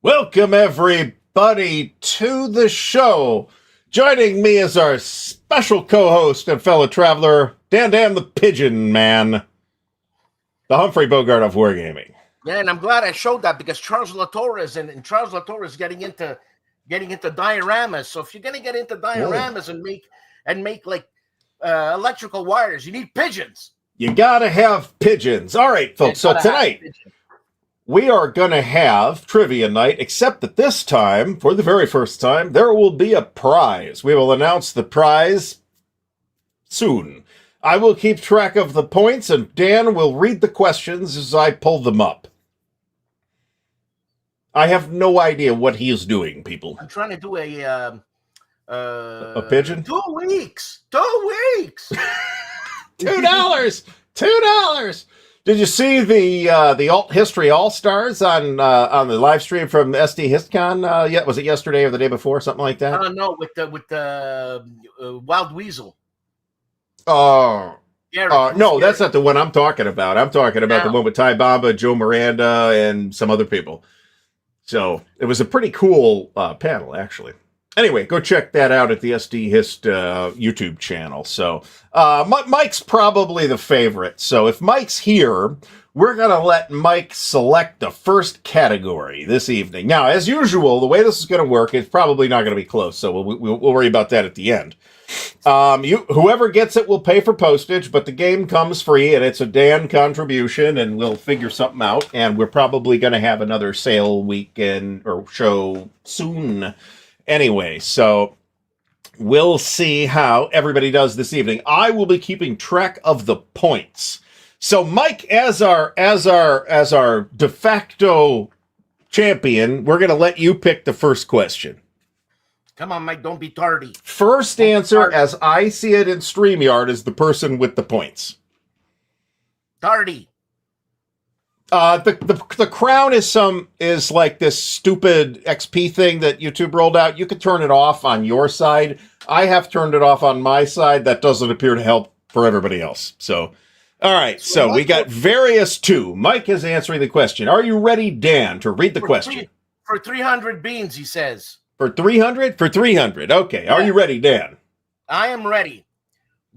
Welcome, everybody, to the show. Joining me is our special co-host and fellow traveler, Dan the Pigeon Man, the Humphrey Bogart of Wargaming. Yeah, and I'm glad I showed that because Charles Latour is Charles Latour is getting into dioramas. So if you're gonna get into dioramas and make like electrical wires, you need pigeons. You gotta have pigeons. All right, folks. So tonight we are going to have trivia night, except that this time, for the very first time, there will be a prize. We will announce the prize soon. I will keep track of the points, and Dan will read the questions as I pull them up. I have no idea what he is doing, people. I'm trying to do a pigeon? 2 weeks. 2 weeks. $2. $2. Did you see the Alt History All Stars on the live stream from SD HistCon? Was it yesterday or the day before, something like that? No, with the Wild Weasel. Oh, no, that's not the one I'm talking about. I'm talking about the one with Ty Bamba, Joe Miranda, and some other people. So it was a pretty cool panel, actually. Anyway, go check that out at the SD Hist YouTube channel. So Mike's probably the favorite. So if Mike's here, we're going to let Mike select the first category this evening. Now, as usual, the way this is going to work, it's probably not going to be close. So we'll worry about that at the end. Whoever gets it will pay for postage, but the game comes free, and it's a Dan contribution, and we'll figure something out. And we're probably going to have another sale weekend or show soon. Anyway, so we'll see how everybody does this evening. I will be keeping track of the points. So, Mike, as our de facto champion, we're going to let you pick the first question. Come on, Mike, don't be tardy. First answer, as I see it in StreamYard, is the person with the points. Tardy. The crown is like this stupid XP thing that YouTube rolled out. You could turn it off on your side. I have turned it off on my side. That doesn't appear to help for everybody else. So, all right. So we got various two. Mike is answering the question. Are you ready, Dan, to read the question? For 300 beans, he says. For 300? For 300. Okay. Yeah. Are you ready, Dan? I am ready.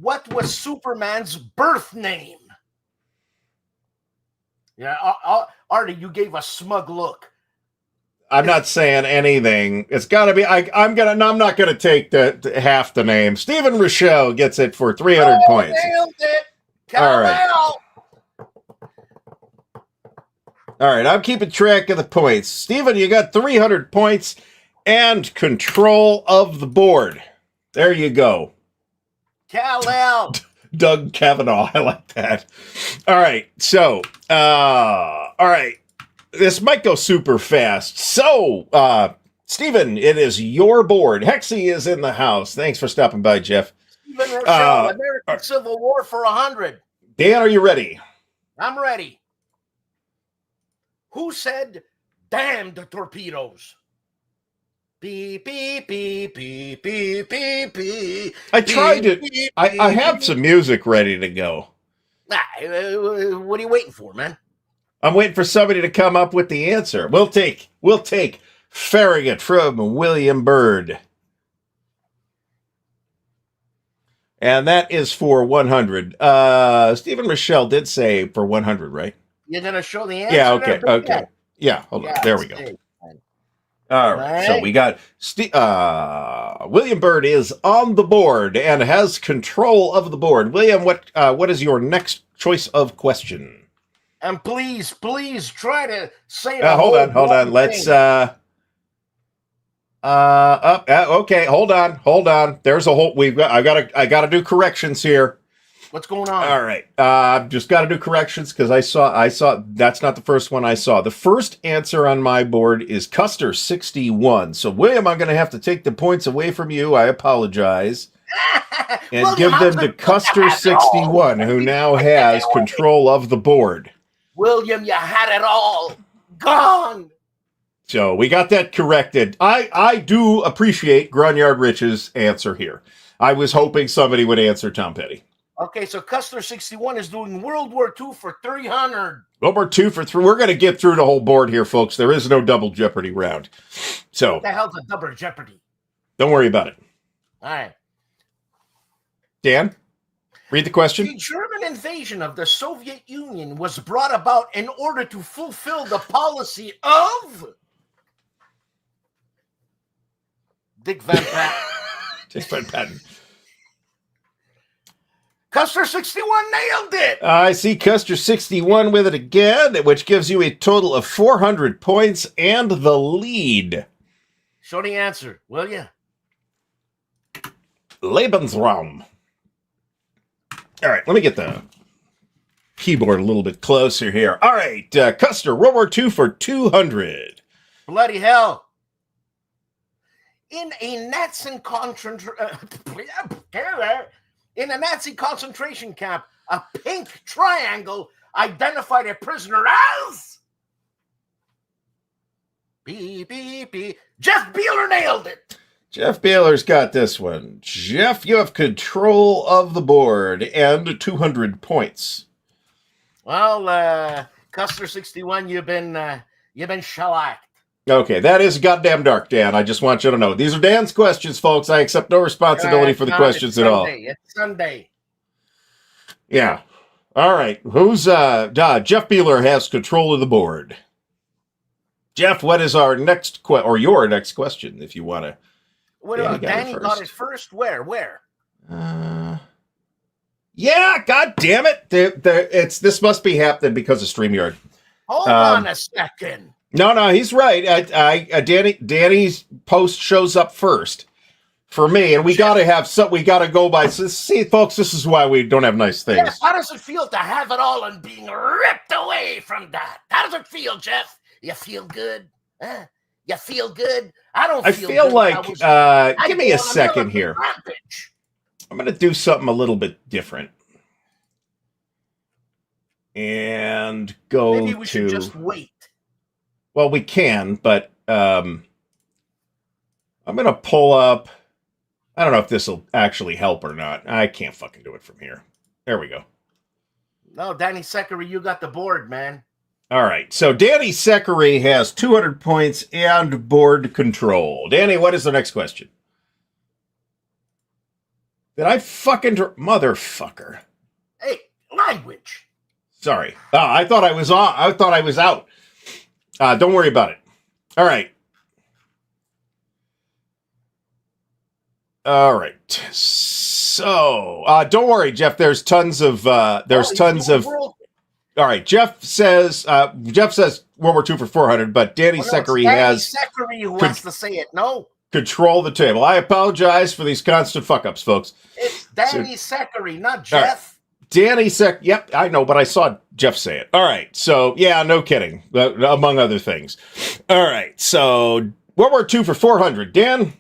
What was Superman's birth name? Yeah, Ardy, you gave a smug look. I'm not saying anything. It's got to be. I'm not gonna take the half the name. Stephen Rochelle gets it for 300 points. Nailed it. All right. All right. I'm keeping track of the points. Stephen, you got 300 points and control of the board. There you go. Kal-El. Doug Kavanaugh. I like that. All right. So, all right. This might go super fast. So, Stephen, it is your board. Hexy is in the house. Thanks for stopping by, Jeff. Stephen Rochelle, American Civil War for 100. Dan, are you ready? I'm ready. Who said, "Damn the torpedoes"? Beep, beep, beep, beep, beep, beep, beep. I tried it. I have some music ready to go. What are you waiting for, man? I'm waiting for somebody to come up with the answer. We'll take Farragut from William Byrd. And that is for 100. Stephen Rochelle did say for 100, right? You're going to show the answer? Yeah, okay. Yeah, hold on. There we go. All right, so we got William Byrd is on the board and has control of the board. William, what is your next choice of question? And please try to say it. Hold on. Let's okay, hold on. There's a whole I got to do corrections here. What's going on? All right. Just got to do corrections because I saw that's not the first one I saw. The first answer on my board is Custer 61. So, William, I'm going to have to take the points away from you. I apologize. And give them to Custer 61, who now has control of the board. William, you had it all. Gone. So we got that corrected. I do appreciate Grunyard Rich's answer here. I was hoping somebody would answer Tom Petty. Okay, so Custer 61 is doing World War II for 300. World War II for 3. We're going to get through the whole board here, folks. There is no double Jeopardy round. So, what the hell's a double Jeopardy? Don't worry about it. All right. Dan, read the question. The German invasion of the Soviet Union was brought about in order to fulfill the policy of Dick Van Patten. Dick Van Patten. Custer 61 nailed it. I see Custer 61 with it again, which gives you a total of 400 points and the lead. Show the answer, will you? Lebensraum. All right, let me get the keyboard a little bit closer here. All right, Custer, World War II for 200. Bloody hell. In a Nazi concentration camp, a pink triangle identified a prisoner as B. Jeff Beeler nailed it. Jeff Baylor's got this one. Jeff, you have control of the board and 200 points. Well, Custer 61, you've been shellacked. Okay, that is goddamn dark, Dan. I just want you to know. These are Dan's questions, folks. I accept no responsibility for the questions at all. It's Sunday. Yeah. All right. Who's Jeff Beeler has control of the board. Jeff, what is our next your next question, if you want to? Danny got it first. Where? Yeah, god damn it. This must be happening because of StreamYard. Hold on a second. No, he's right. Danny's post shows up first for me, and we gotta go by. See, folks, this is why we don't have nice things. Jeff, how does it feel to have it all and being ripped away from that? How does it feel, Jeff? You feel good? Huh? You feel good? I feel good. Like, give me a second here. Rampage. I'm going to do something a little bit different. And go Maybe we should just wait. Well, we can, but I'm going to pull up. I don't know if this will actually help or not. I can't fucking do it from here. There we go. No, Danny Seckery, you got the board, man. All right, so Danny Seckery has 200 points and board control. Danny, what is the next question? Did I fucking motherfucker? Hey, language. Sorry. I thought I was on. I thought I was out. Don't worry about it. All right. All right. So, don't worry, Jeff. There's tons of. All right, Jeff says World War II for 400, but Danny Seckery has who wants to say it. No. Control the table. I apologize for these constant fuck-ups, folks. It's Danny Seckery, not Jeff. Right. Danny Yep, I know, but I saw Jeff say it. All right, so, yeah, no kidding, among other things. All right, so World War II for 400. Dan?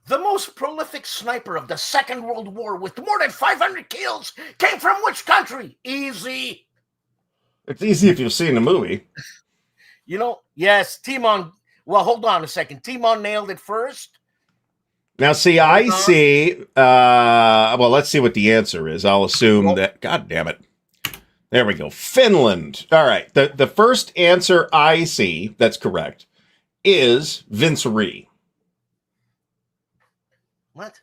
The most prolific sniper of the Second World War with more than 500 kills came from which country? Easy. It's easy if you've seen the movie. Yes, Timon. Well, hold on a second. Timon nailed it first. Now, see, I see. Well, let's see what the answer is. I'll assume that. God damn it. There we go. Finland. All right. The first answer I see that's correct is Vince Ree. What?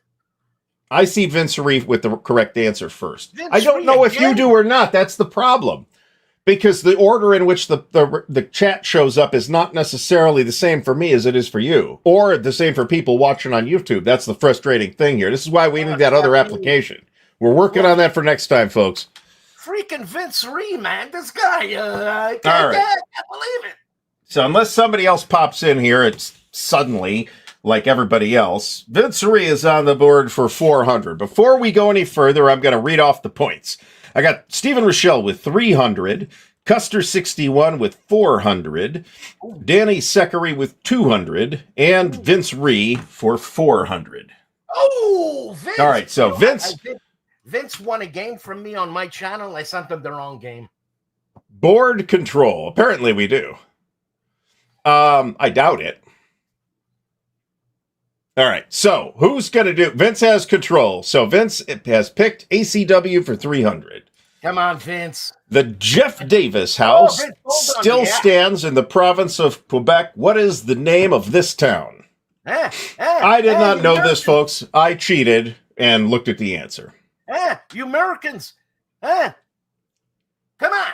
I see Vince Ree with the correct answer first. Vince I don't know if you do or not. That's the problem. Because the order in which the chat shows up is not necessarily the same for me as it is for you. Or the same for people watching on YouTube. That's the frustrating thing here. This is why we need that other application. We're working on that for next time, folks. Freaking Vince Ree, man. This guy, I can't believe it. So unless somebody else pops in here, it's suddenly, like everybody else, Vince Ree is on the board for 400. Before we go any further, I'm going to read off the points. I got Stephen Rochelle with 300, Custer 61 with 400, Danny Seckery with 200, and Vince Ree for 400. Oh, Vince! All right, so Vince won a game from me on my channel. I sent him the wrong game. Board control. Apparently we do. I doubt it. All right. So who's going to do? Vince has control. So Vince has picked ACW for 300. Come on, Vince. The Jeff Davis house Vince, still stands in the province of Quebec. What is the name of this town? I did not know this, folks. I cheated and looked at the answer. You Americans. Come on.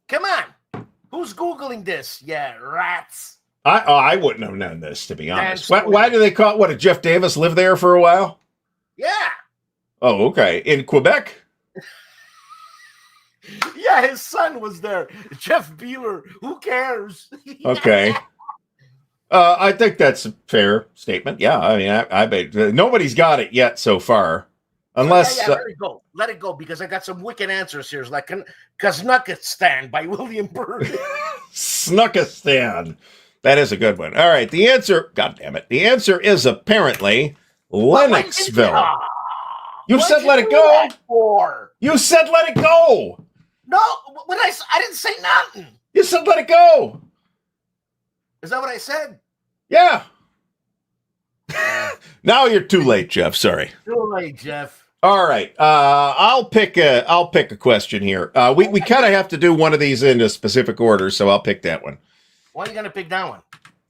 Come on. Who's Googling this? Yeah, rats. I wouldn't have known this, to be honest. Why do they call it? What, did Jeff Davis live there for a while? Yeah. Oh, okay. In Quebec? Yeah, his son was there. Jeff Beeler. Who cares? Okay. I think that's a fair statement. Yeah, I mean, I bet nobody's got it yet so far. Unless... Yeah, let it go. Let it go, because I got some wicked answers here. It's like Kaznukistan by William Byrd. Snuckistan. That is a good one. All right, the answer... God damn it. The answer is apparently Lennoxville. You said let it go? You said let it go. No, when I didn't say nothing. You said let it go. Is that what I said? Yeah. Now you're too late, Jeff. Sorry. Too late, Jeff. All right. I'll pick a question here. We kind of have to do one of these in a specific order, so I'll pick that one. Why are you gonna pick that one?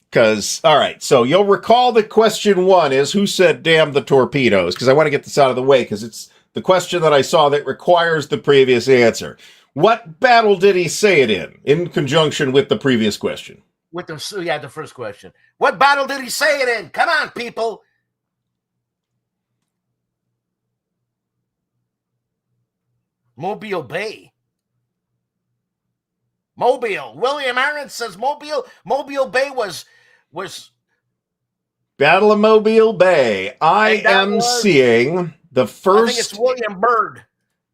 Because, all right, so you'll recall that question 1 is who said damn the torpedoes? Because I want to get this out of the way, because it's the question that I saw that requires the previous answer. What battle did he say it in conjunction with the previous question? With the first question. What battle did he say it in? Come on, people. Mobile Bay. Mobile. William Aaron says Mobile. Mobile Bay was Battle of Mobile Bay. I am seeing the first. I think it's William Byrd.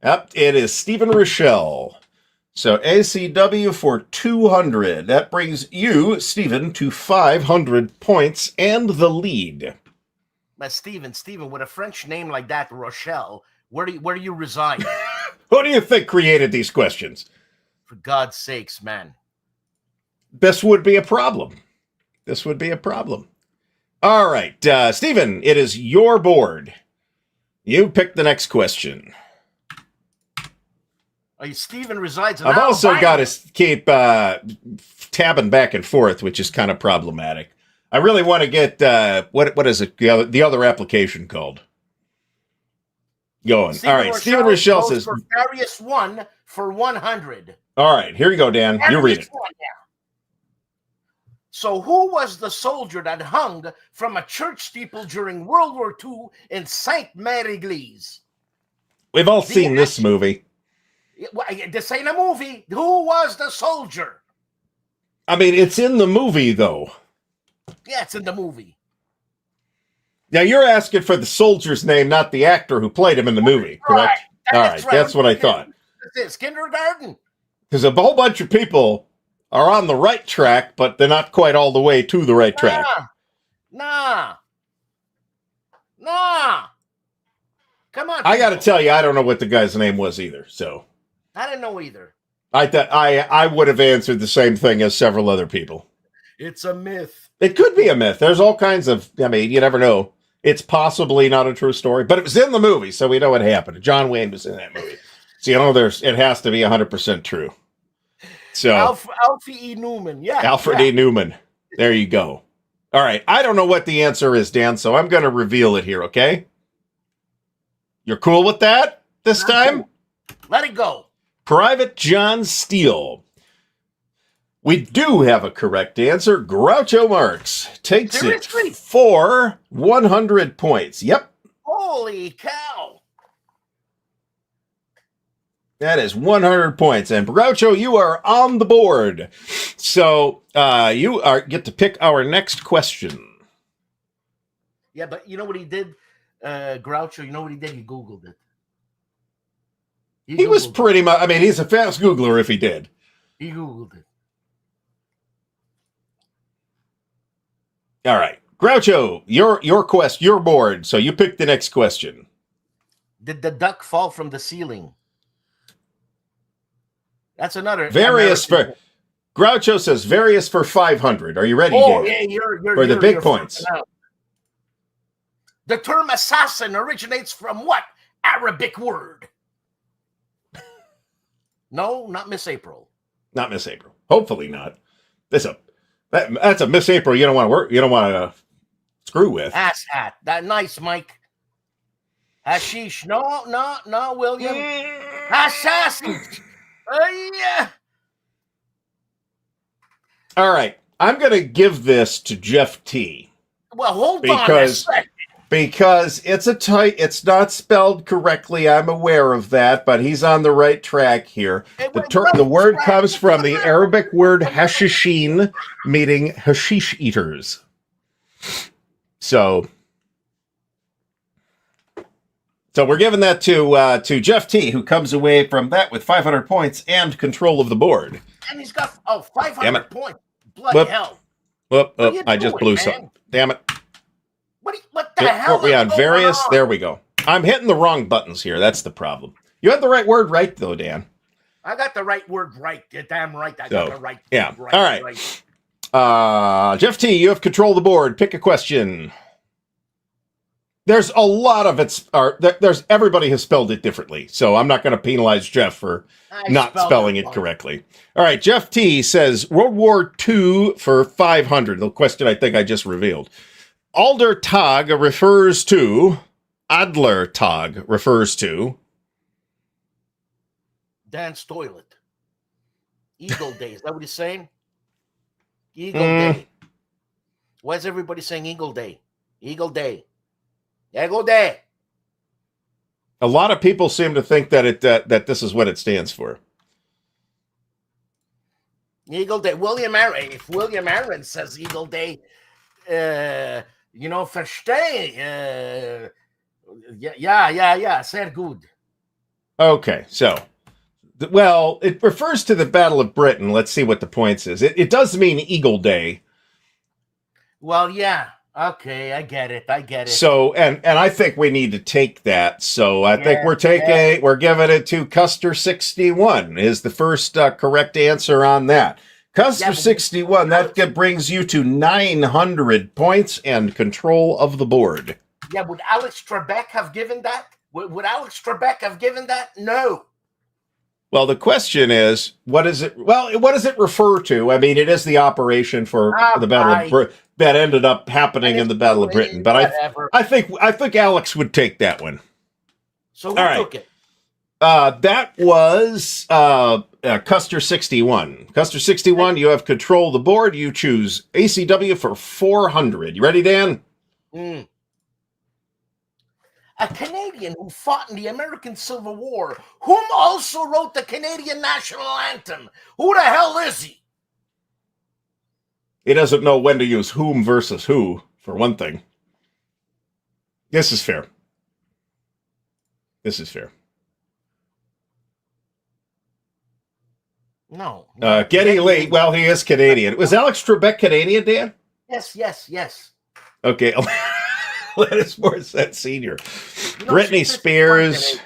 Yep, it is Stephen Rochelle. So ACW for 200. That brings you, Stephen, to 500 points and the lead. But Stephen, with a French name like that, Rochelle, where do you reside? Who do you think created these questions? For God's sakes, man. This would be a problem. All right, Stephen, it is your board. You pick the next question. Stephen resides in I've Alabama. also got to keep tabbing back and forth, which is kind of problematic. I really want to get what is it? The other application called? Going. All right. Stephen Rochelle says for Various 1 for 100. All right. Here you go, Dan. You read it. So who was the soldier that hung from a church steeple during World War II in Sainte-Mère-Église? We've all seen this movie. This ain't a movie. Who was the soldier? I mean, it's in the movie, though. Yeah, it's in the movie. Now, you're asking for the soldier's name, not the actor who played him in the movie, correct? All right. That's what I thought. It's kindergarten. Because a whole bunch of people are on the right track, but they're not quite all the way to the right track. Nah. Come on, people. I got to tell you, I don't know what the guy's name was either, so... I didn't know either. I thought I would have answered the same thing as several other people. It's a myth. It could be a myth. There's all kinds of, I mean, you never know. It's possibly not a true story, but it was in the movie, so we know what happened. John Wayne was in that movie. So, you know, it has to be 100% true. So Alfred E. Newman. Yeah. Alfred E. Newman. There you go. All right. I don't know what the answer is, Dan, so I'm going to reveal it here, okay? You're cool with that this time? Cool. Let it go. Private John Steele. We do have a correct answer. Groucho Marx takes it for 100 points. Yep. Holy cow. That is 100 points. And Groucho, you are on the board. So you get to pick our next question. Yeah, but you know what he did? Groucho, you know what he did? He Googled it. He was pretty much, I mean, he's a fast Googler if he did. He Googled it. All right. Groucho, your board. So you pick the next question. Did the duck fall from the ceiling? That's another. Groucho says various for 500. Are you ready, Dan? Dan? Yeah, for the big points. The term assassin originates from what Arabic word? No, not Miss April. Not Miss April. Hopefully not. That's a Miss April you don't want to work. You don't want to screw with. Ass hat. That nice, Mike. Hashish. No, William. Assassin. Yeah. All right. I'm going to give this to Jeff T. Well, hold on a second. Because it's not spelled correctly. I'm aware of that, but he's on the right track here. The word comes from the Arabic word hashishin, meaning hashish eaters. So we're giving that to Jeff T, who comes away from that with 500 points and control of the board. And he's got 500 points. Bloody hell! I just blew something. Damn it! What the hell? Are we on various? There we go. I'm hitting the wrong buttons here. That's the problem. You had the right word right, though, Dan. I got the right word right. You're damn right. I got the right. Yeah. Right, all right. Jeff T, you have control of the board. Pick a question. There's a lot of it's. There's everybody has spelled it differently, so I'm not going to penalize Jeff for not spelling it correctly. All right, Jeff T says World War II for 500. The question I think I just revealed. Alder Tag refers to. Adler Tag refers to. Dan's toilet. Eagle Day. Is that what he's saying? Eagle Day. Why is everybody saying Eagle Day? Eagle Day. Eagle Day. A lot of people seem to think that that this is what it stands for. Eagle Day. If William Aaron says Eagle Day, verstehe. Yeah, sehr good. Okay, so, well, it refers to the Battle of Britain. Let's see what the points is. It does mean Eagle Day. Well, yeah. Okay, I get it. So, and I think we need to take that. So I think we're giving it to Custer 61 is the first correct answer on that. Custer 61, that brings you to 900 points and control of the board. Yeah, would Alex Trebek have given that? Would Alex Trebek have given that? No. Well, the question is, what does it refer to? I mean, it is the operation for the Battle that ended up happening in the Battle of Britain. But I think Alex would take that one. So who took it? That was Custer 61. Custer 61, you have control of the board. You choose ACW for 400. You ready, Dan? A Canadian who fought in the American Civil War, whom also wrote the Canadian National Anthem. Who the hell is he? He doesn't know when to use whom versus who, for one thing. This is fair. No. Geddy Lee, well, he is Canadian. Was Alex Trebek Canadian, Dan? Yes. Okay. Alanis Morissette Sr. Britney Spears.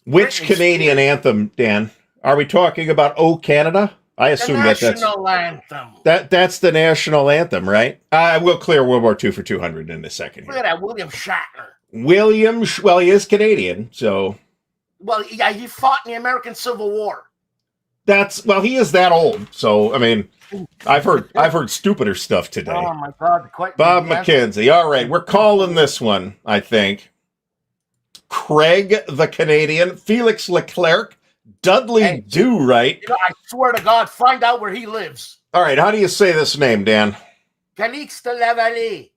Which Canadian anthem, Dan? Are we talking about "O Canada"? I assume that's the national anthem. That's the national anthem, right? I will clear World War II for 200 in a second. Look at that, William Shatner. Well, he is Canadian, so. Well, yeah, he fought in the American Civil War. He is that old. So, I mean, I've heard stupider stuff today. Oh my God! Bob McKenzie. All right, we're calling this one, I think. Craig the Canadian, Felix Leclerc, Dudley Do-Right. I swear to God, find out where he lives. All right, how do you say this name, Dan? Calixte Lavallée.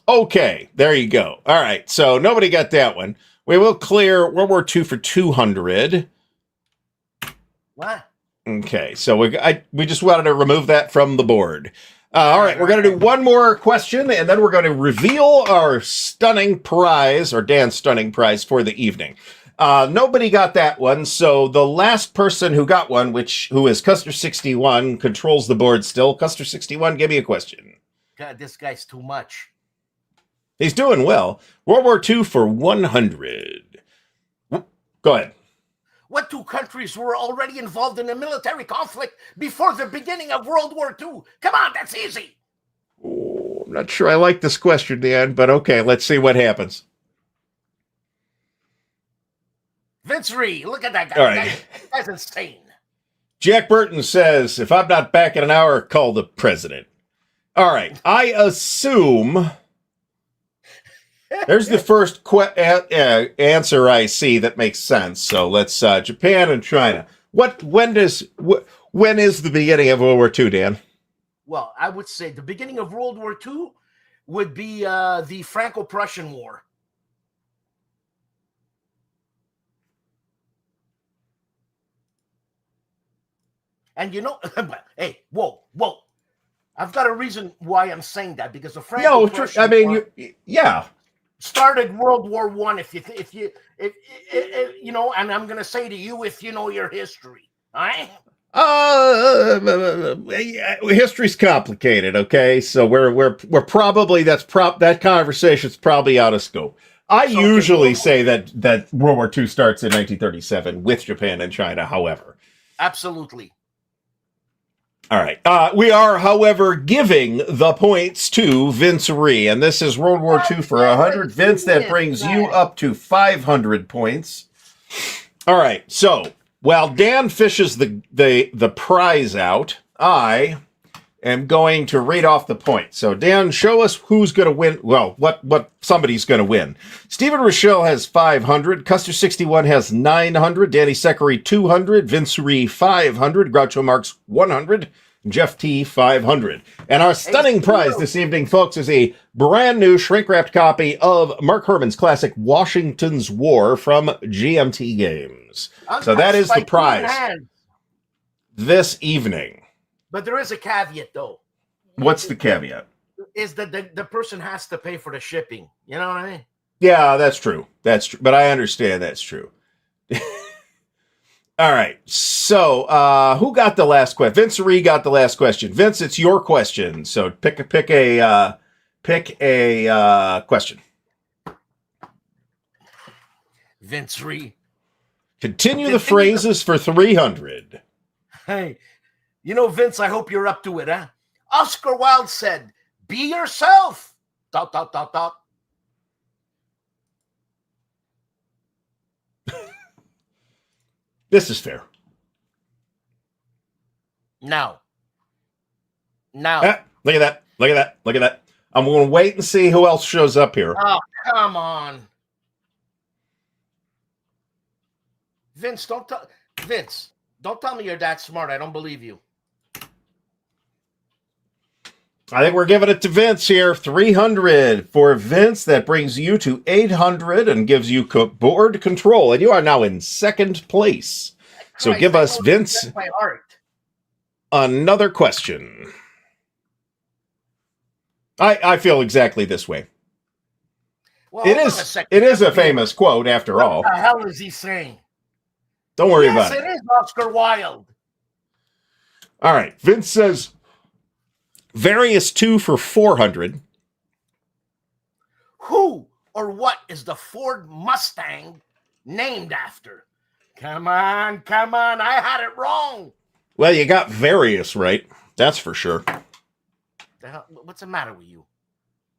Okay, there you go. All right, so nobody got that one. We will clear World War II for 200. What? Okay, so we just wanted to remove that from the board. All right, we're going to do one more question, and then we're going to reveal our stunning prize, or Dan's stunning prize for the evening. Nobody got that one, so the last person who got one, who is Custer 61, controls the board still. Custer 61, give me a question. God, this guy's too much. He's doing well. World War II for 100. Go ahead. What two countries were already involved in a military conflict before the beginning of World War II? Come on, that's easy. I'm not sure I like this question, Dan, but okay, let's see what happens. Vince Reed, look at that guy. All right. That's insane. Jack Burton says, if I'm not back in an hour, call the president. All right. I assume there's the first answer I see that makes sense. So let's Japan and China. When is the beginning of World War II, Dan? Well, I would say the beginning of World War II would be the Franco-Prussian War. And hey, whoa. I've got a reason why I'm saying that, because the Franco-Prussian War started World War I. If you know, and I'm going to say to you, if you know your history, all right? History's complicated. Okay, so we're probably that conversation's probably out of scope. I usually say that World War II starts in 1937 with Japan and China. However, absolutely. All right. We are, however, giving the points to Vince Ree, and this is World War II for 100. Vince, that brings you up to 500 points. All right. So while Dan fishes the prize out, I am going to read off the points. So Dan, show us who's going to win. Well, what somebody's going to win. Stephen Rochelle has 500. Custer 61 has 900. Danny Seckery 200. Vince Ree 500. Groucho Marx 100. Jeff T 500. And our stunning prize this evening, folks, is a brand new shrink-wrapped copy of Mark Herman's classic Washington's War from GMT Games. So that is the prize this evening. But there is a caveat, though. What's the caveat? Is that the person has to pay for the shipping. You know what I mean? Yeah, that's true. That's true. But I understand that's true. All right. So who got the last question? Vince Ree got the last question. Vince, it's your question. So pick a question. Vince Ree. Continue the phrases for 300. Hey. You know, Vince, I hope you're up to it, huh? Oscar Wilde said, be yourself. ... This is fair. Now. Look at that. I'm going to wait and see who else shows up here. Oh, come on. Vince, don't tell me you're that smart. I don't believe you. I think we're giving it to Vince here. 300 for Vince. That brings you to 800 and gives you board control. And you are now in second place. So give us, Vince, another question. I feel exactly this way. Well, it is a famous quote, after all. What the hell is he saying? Don't worry about it. Yes, it is Oscar Wilde. All right. Vince says, various 2 for 400. Who or what is the Ford Mustang named after? Come on. I had it wrong. Well, you got various right. That's for sure. The hell, what's the matter with you?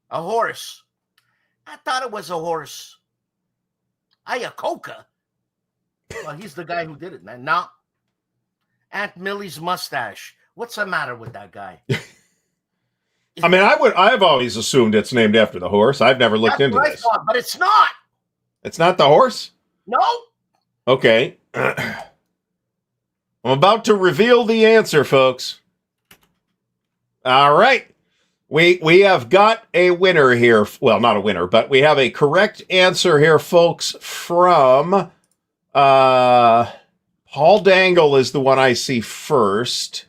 A horse. I thought it was a horse. Iacocca. Well, he's the guy who did it, man. No. Aunt Millie's mustache. What's the matter with that guy? I mean, I've always assumed it's named after the horse. I've never looked into this. Thought, but it's not. It's not the horse? No. Okay. I'm about to reveal the answer, folks. All right. We have got a winner here. Well, not a winner, but we have a correct answer here, folks, from Paul Dangle is the one I see first.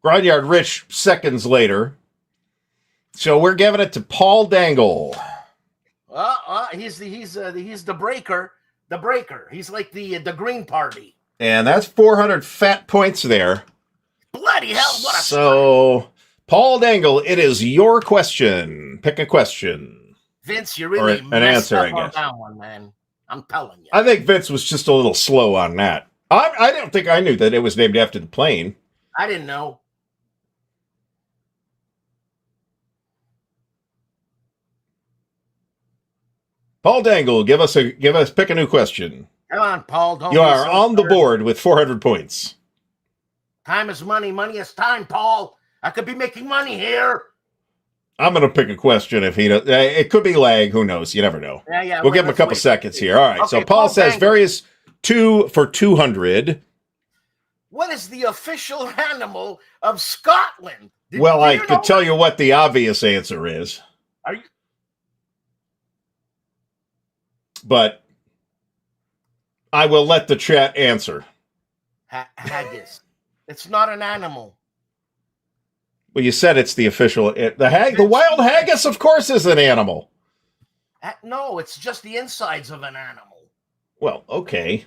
Gronyard Rich seconds later. So we're giving it to Paul Dangle. He's the breaker. The breaker. He's like the Green Party. And that's 400 fat points there. Bloody hell! What a so, Paul Dangle, it is your question. Pick a question. Vince, you really an answer, I guess. On that one, man. I'm telling you. I think Vince was just a little slow on that. I don't think I knew that it was named after the plane. I didn't know. Paul Dangle, pick a new question. Come on, Paul. Don't you be are so on the stern. board with 400 points. Time is money. Money is time, Paul. I could be making money here. I'm going to pick a question if he does. It could be lag. Who knows? You never know. Yeah. We'll give him a couple seconds here. All right. Okay, so Paul says Dangle. Various 2 for 200. What is the official animal of Scotland? Well, I could tell you what the obvious answer is. Are you? But I will let the chat answer. Haggis. It's not an animal. Well, you said it's the official. The wild haggis, of course, is an animal. No, it's just the insides of an animal. Well, okay.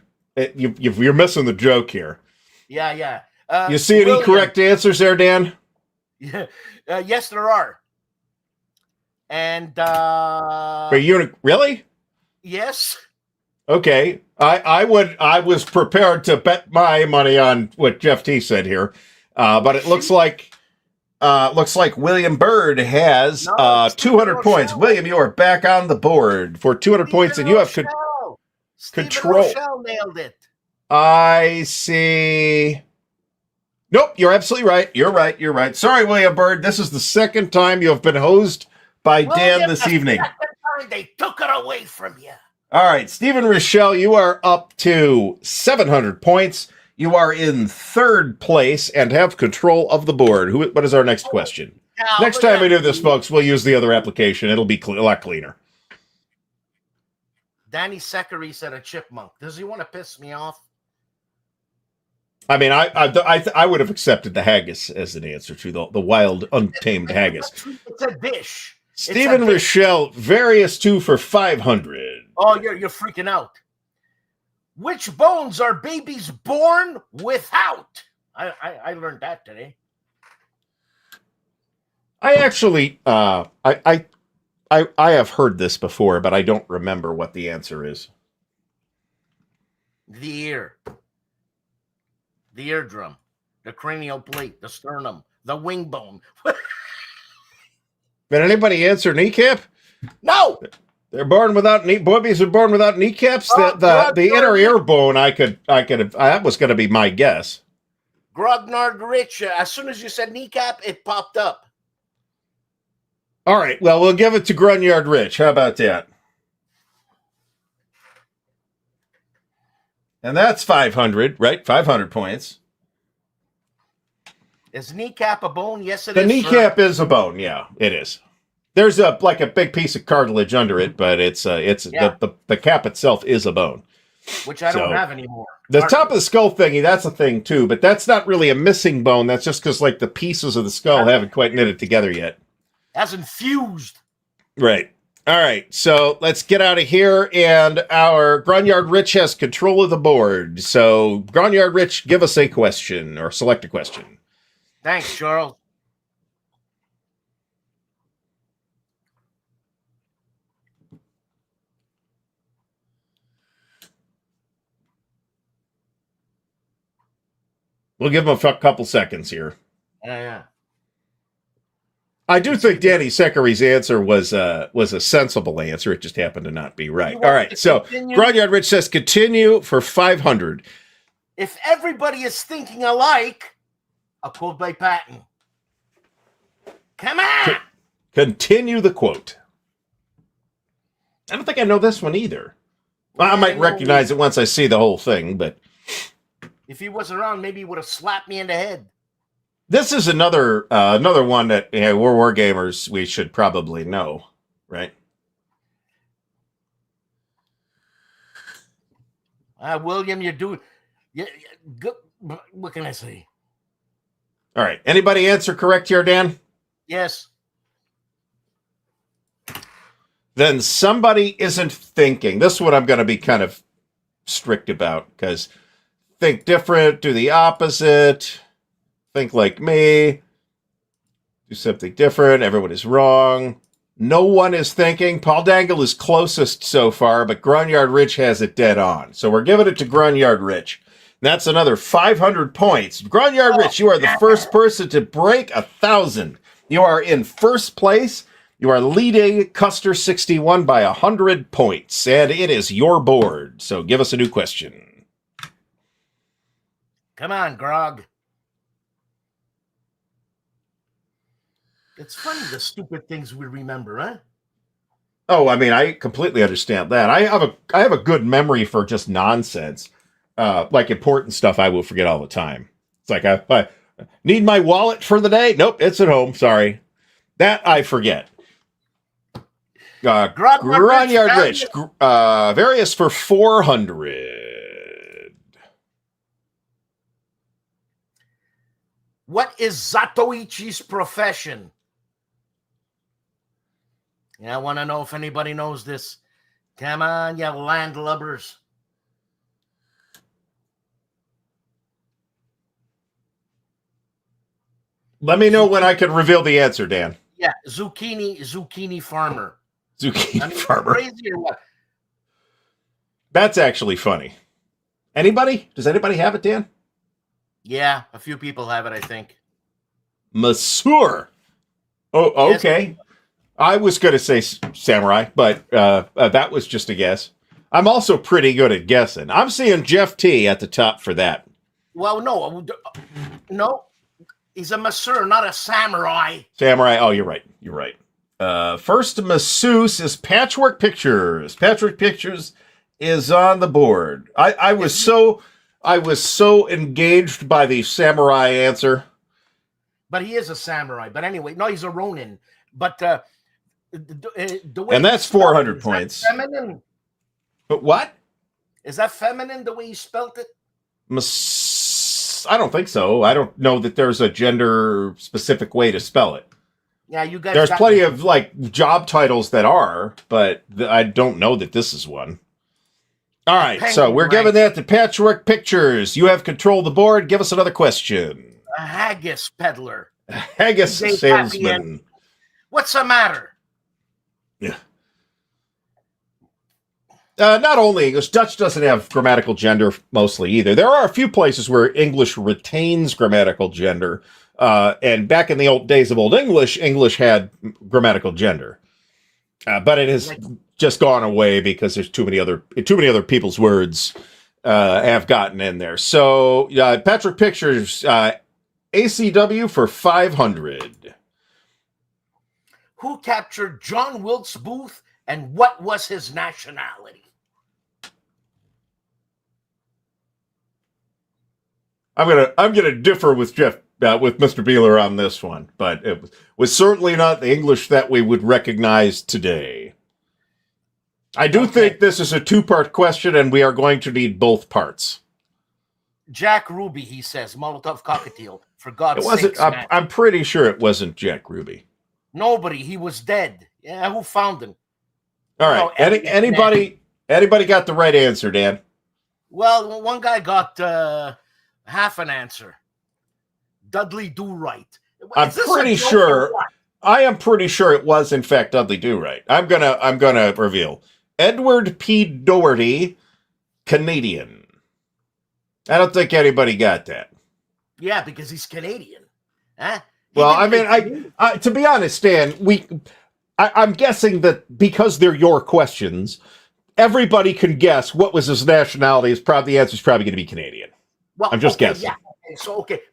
You're missing the joke here. Yeah. You see any correct answers there, Dan? Yeah. Yes, there are. And are you really? Yes. Okay. I was prepared to bet my money on what Jeff T said here, but it looks like William Bird has 200 points. William, you are back on the board for 200 points, and you have control. Rochelle nailed it. I see. Nope, you're absolutely right. You're right. Sorry, William Bird. This is the second time you have been hosed by Dan this evening. They took it away from you. All right, Stephen Rochelle, you are up to 700 points. You are in third place and have control of the board. What is our next question? Next time we do this, folks, we'll use the other application. It'll be a lot cleaner. Danny Seckery said a chipmunk. Does he want to piss me off? I mean, I would have accepted the haggis as an answer to the wild, untamed haggis. It's a dish. Stephen Rochelle, various 2 for 500. Oh, you're freaking out. Which bones are babies born without? I learned that today. I actually I have heard this before, but I don't remember what the answer is. The ear. The eardrum, the cranial plate, the sternum, the wing bone. Did anybody answer kneecap? No. They're born without babies are born without kneecaps. The inner ear bone, that was going to be my guess. Grognard Rich. As soon as you said kneecap, it popped up. All right. Well, we'll give it to Grunyard Rich. How about that? And that's 500, right? 500 points. Is kneecap a bone? Yes, it is. The kneecap sir. is a bone. Yeah, it is. There's a big piece of cartilage under it, but the cap itself is a bone. Which I don't have anymore. The top of the skull thingy, that's a thing too, but that's not really a missing bone. That's just because the pieces of the skull haven't quite knitted together yet. Hasn't fused. Right. All right, so let's get out of here, and our Grunyard Rich has control of the board. So, Grunyard Rich, give us a question, or select a question. Thanks, Charles. We'll give him a couple seconds here. Yeah. I do think Danny Seckery's answer was a sensible answer. It just happened to not be right. All right, so Grunyard Rich says continue for 500. If everybody is thinking alike, a quote by Patton. Come on! Continue the quote. I don't think I know this one either. Well, I might recognize it once I see the whole thing, but... If he wasn't around, maybe he would have slapped me in the head. This is another one that we're wargamers. We should probably know, right? William, you're doing. Good. What can I say? All right. Anybody answer correct here, Dan? Yes. Then somebody isn't thinking. This one I'm going to be kind of strict about, because think different, do the opposite. Think like me. Do something different. Everyone is wrong. No one is thinking. Paul Dangle is closest so far, but Grunyard Rich has it dead on. So we're giving it to Grunyard Rich. That's another 500 points. Grunyard Rich, you are the first person to break 1,000. You are in first place. You are leading Custer 61 by 100 points, and it is your board. So give us a new question. Come on, Grog. It's funny the stupid things we remember, huh? Oh, I mean, I completely understand that. I have a good memory for just nonsense, like important stuff. I will forget all the time. It's like I need my wallet for the day. Nope, it's at home. Sorry, that I forget. Gronyard Rich, various for 400. What is Zatoichi's profession? Yeah, I want to know if anybody knows this. Come on, you landlubbers. Let me know when I can reveal the answer, Dan. Yeah, zucchini farmer. Zucchini farmer. Crazy or what? That's actually funny. Anybody? Does anybody have it, Dan? Yeah, a few people have it, I think. Masseur. Oh, okay. Yes. I was going to say samurai, but that was just a guess. I'm also pretty good at guessing. I'm seeing Jeff T at the top for that. Well, no. He's a masseur, not a samurai. Samurai. Oh, you're right. You're right. First masseuse is Patchwork Pictures. Patchwork Pictures is on the board. I was so engaged by the samurai answer. But he is a samurai. But anyway, no, he's a Ronin. But the way and that's 400 points. Feminine? But what? Is that feminine the way you spelt it? I don't think so. I don't know that there's a gender specific way to spell it. Yeah, you guys. There's plenty of like job titles that are, but I don't know that this is one. All right, so we're giving that to Patchwork Pictures. You have control of the board. Give us another question. A haggis peddler. A haggis salesman. What's the matter? Yeah. Not only English, Dutch doesn't have grammatical gender mostly either. There are a few places where English retains grammatical gender. And back in the old days of Old English, English had grammatical gender. But it has just gone away because there's too many other people's words have gotten in there. So Patrick Pictures, ACW for 500. Who captured John Wilkes Booth and what was his nationality? I'm gonna differ with Jeff with Mr. Beeler on this one, but it was certainly not the English that we would recognize today. I do think this is a two-part question, and we are going to need both parts. Jack Ruby, he says, Molotov cockatiel. For God's sake, I'm pretty sure it wasn't Jack Ruby. Nobody. He was dead. Yeah, who found him? All right. Anybody got the right answer, Dan? Well, one guy got half an answer. Dudley Do-Right. I am pretty sure it was in fact Dudley Do-Right. I'm gonna reveal. Edward P. Doherty, Canadian. I don't think anybody got that. Yeah, because he's Canadian. Huh? Well, I mean, I to be honest, Dan, I'm guessing that because they're your questions, everybody can guess what was his nationality. The answer is probably going to be Canadian. Well, I'm just guessing. Yeah.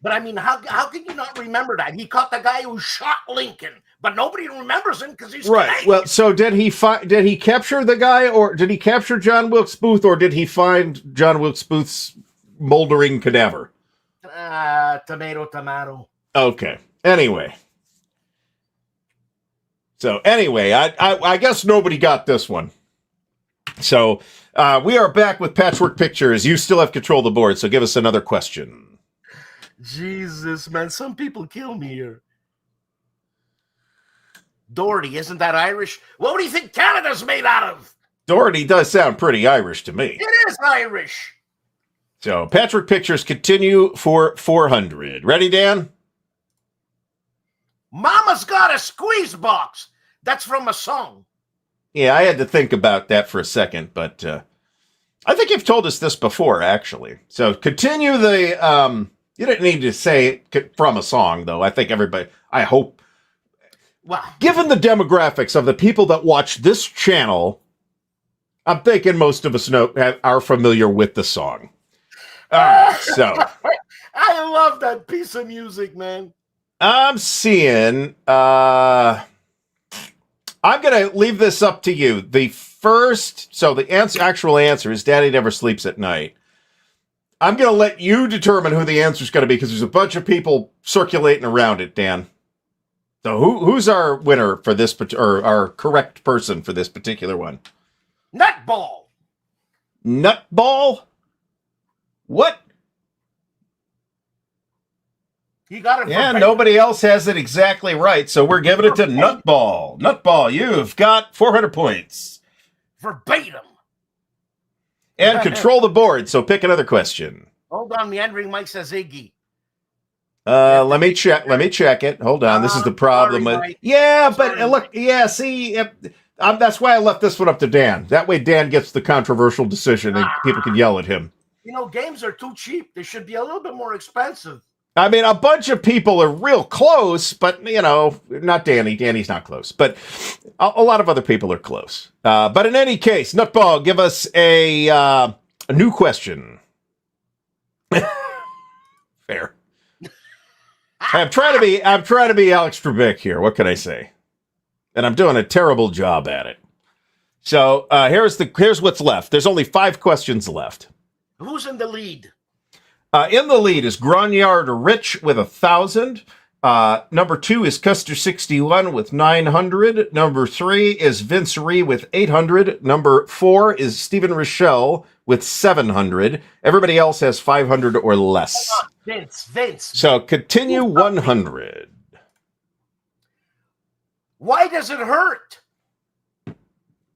But I mean, how can you not remember that? He caught the guy who shot Lincoln, but nobody remembers him because he's right. Canadian. Well, so did he capture the guy, or did he capture John Wilkes Booth, or did he find John Wilkes Booth's moldering cadaver? Tomato. Okay. Anyway. I guess nobody got this one. So we are back with Patchwork Pictures. You still have control of the board, so give us another question. Jesus, man, some people kill me here. Doherty, isn't that Irish? What do you think Canada's made out of? Doherty does sound pretty Irish to me. It is Irish. So Patchwork Pictures continue for 400. Ready, Dan? Mama's got a squeeze box. That's from a song. Yeah, I had to think about that for a second, but I think you've told us this before, actually. So continue the... you didn't need to say it from a song, though. I think everybody... I hope... Wow. Given the demographics of the people that watch this channel, I'm thinking most of us are familiar with the song. All right, so I love that piece of music, man. I'm seeing. I'm gonna leave this up to you. The actual answer is Daddy never sleeps at night. I'm gonna let you determine who the answer is gonna be because there's a bunch of people circulating around it, Dan. So who's our winner for this, or our correct person for this particular one? Nutball. Nutball? What? You got it. Yeah, nobody else has it exactly right, so we're giving it to Nutball. Nutball, you've got 400 points. Verbatim. And control the board, so pick another question. Hold on, Meandering Mike says Iggy. Let me check it. Hold on, this is the problem. Sorry, yeah, but look, yeah, see, that's why I left this one up to Dan. That way Dan gets the controversial decision and people can yell at him. You know, games are too cheap. They should be a little bit more expensive. I mean, a bunch of people are real close, but, you know, not Danny. Danny's not close. But a lot of other people are close. But in any case, Nutball, give us a new question. Fair. I'm trying to be Alex Trebek here. What can I say? And I'm doing a terrible job at it. So here's what's left. There's only 5 questions left. Who's in the lead? In the lead is Gronyard Rich with 1,000. Number 2 is Custer61 with 900. Number 3 is Vince Ree with 800. Number 4 is Stephen Rochelle with 700. Everybody else has 500 or less. Vince. So continue 100. Why does it hurt?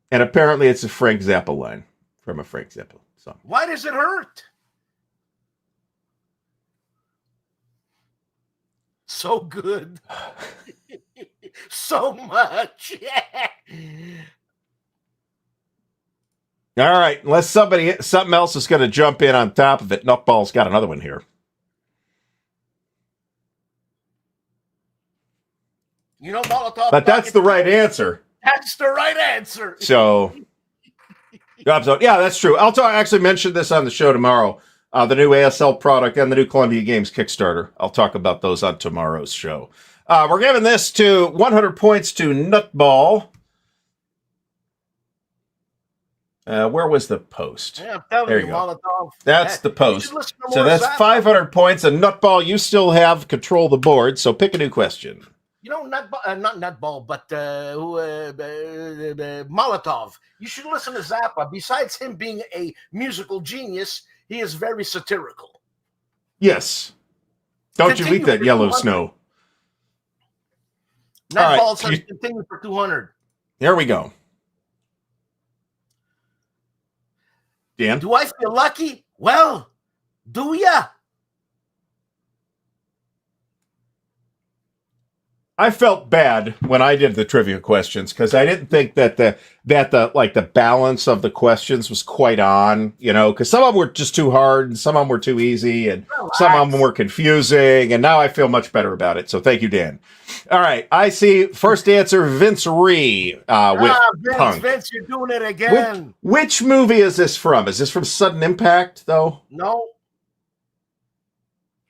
And apparently it's a Frank Zappa line from a Frank Zappa song. Why does it hurt? So good. So much. All right. Unless something else is going to jump in on top of it. Nutball's got another one here. You know, Molotov. But that's the right answer. That's the right answer. So, yeah, that's true. I'll actually mention this on the show tomorrow. The new ASL product and the new Columbia Games Kickstarter. I'll talk about those on tomorrow's show. We're giving this to 100 points to Nutball. Where was the post? Yeah, I'm telling you, Molotov. That's the post. So that's 500 points. And Nutball, you still have control of the board, so pick a new question. You know, not Nutball, but Molotov. You should listen to Zappa. Besides him being a musical genius, he is very satirical. Yes. Don't you eat that yellow snow. Nutball says continue for 200. Here we go. Dan? Do I feel lucky? Well, do ya? I felt bad when I did the trivia questions because I didn't think that the balance of the questions was quite on, you know, because some of them were just too hard and some of them were too easy and some of them were confusing, and now I feel much better about it. So thank you, Dan. All right, I see first answer Vince Ree with Punk. Vince, you're doing it again. Which movie is this from? Is this from Sudden Impact though? No.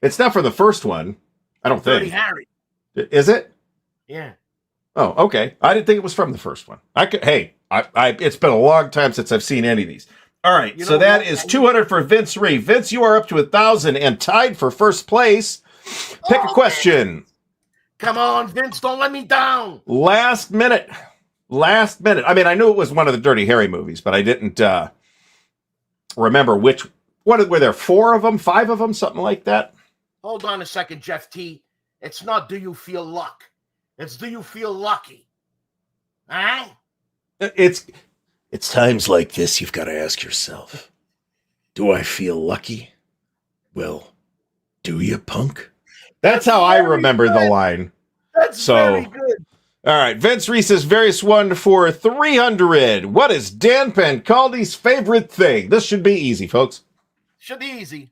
It's not from the first one. I don't think. Dirty Harry. Is it? Yeah. Oh, okay. I didn't think it was from the first one. It's been a long time since I've seen any of these. All right, so that is 200 for Vince Ree. Vince, you are up to 1,000 and tied for first place. Pick a question. Come on, Vince, don't let me down. Last minute. I mean, I knew it was one of the Dirty Harry movies, but I didn't remember which. What were there? 4 of them? 5 of them? Something like that? Hold on a second, Jeff T. It's not do you feel luck. It's do you feel lucky? All right? It's times like this you've got to ask yourself, do I feel lucky? Well, do you, punk? That's how I remember the line. That's very good. All right, Vince Ree says various one for 300. What is Dan Pancaldi's favorite thing? This should be easy, folks. Should be easy.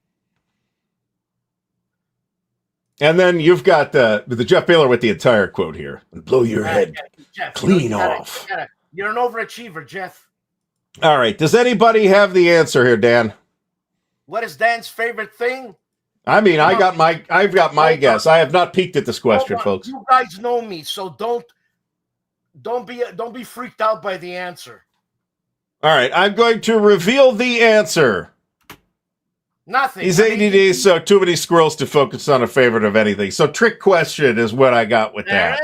And then you've got the Jeff Baylor with the entire quote here. Blow your head Jeff, clean off. You're an overachiever, Jeff. All right. Does anybody have the answer here, Dan? What is Dan's favorite thing? I mean, I've got my guess. I have not peeked at this question, folks. You guys know me, so don't be freaked out by the answer. All right, I'm going to reveal the answer. Nothing. He's ADD, so too many squirrels to focus on a favorite of anything. So trick question is what I got with that.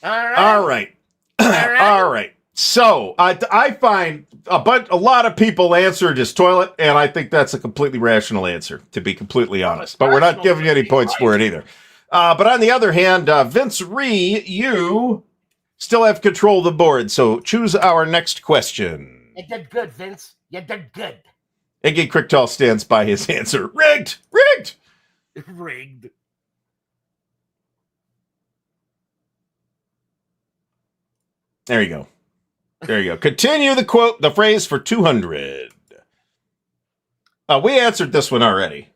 All right. All right. So I find a lot of people answered as toilet, and I think that's a completely rational answer, to be completely honest. But we're not giving you any points for it either. But on the other hand, Vince Ree, you still have control of the board, so choose our next question. You did good, Vince. You did good. Iggy Cricktal stands by his answer. Rigged! Rigged! Rigged. There you go. There you go. Continue the phrase for 200. We answered this one already.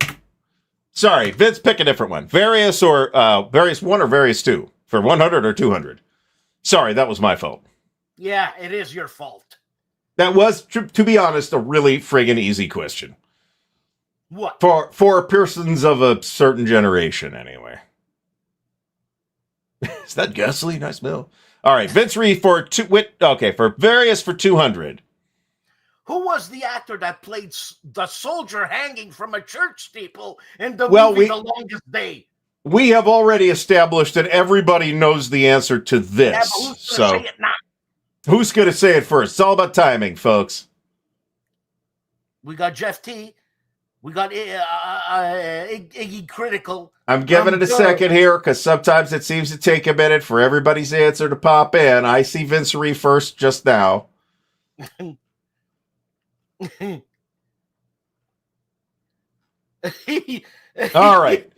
Sorry, Vince, pick a different one. Various 1 or various 2 for 100 or 200. Sorry, that was my fault. Yeah, it is your fault. That was, to be honest, a really friggin' easy question. What? For persons of a certain generation, anyway. Is that gasoline I smell? All right, Vince Ree for various for 200. Who was the actor that played the soldier hanging from a church steeple in the movie The Longest Day? We have already established that everybody knows the answer to this. Yeah, but who's gonna say it now? Who's going to say it first? It's all about timing, folks. We got Jeff T. We got Iggy Critical. I'm giving it a second here because sometimes it seems to take a minute for everybody's answer to pop in. I see Vince Ree first just now. All right.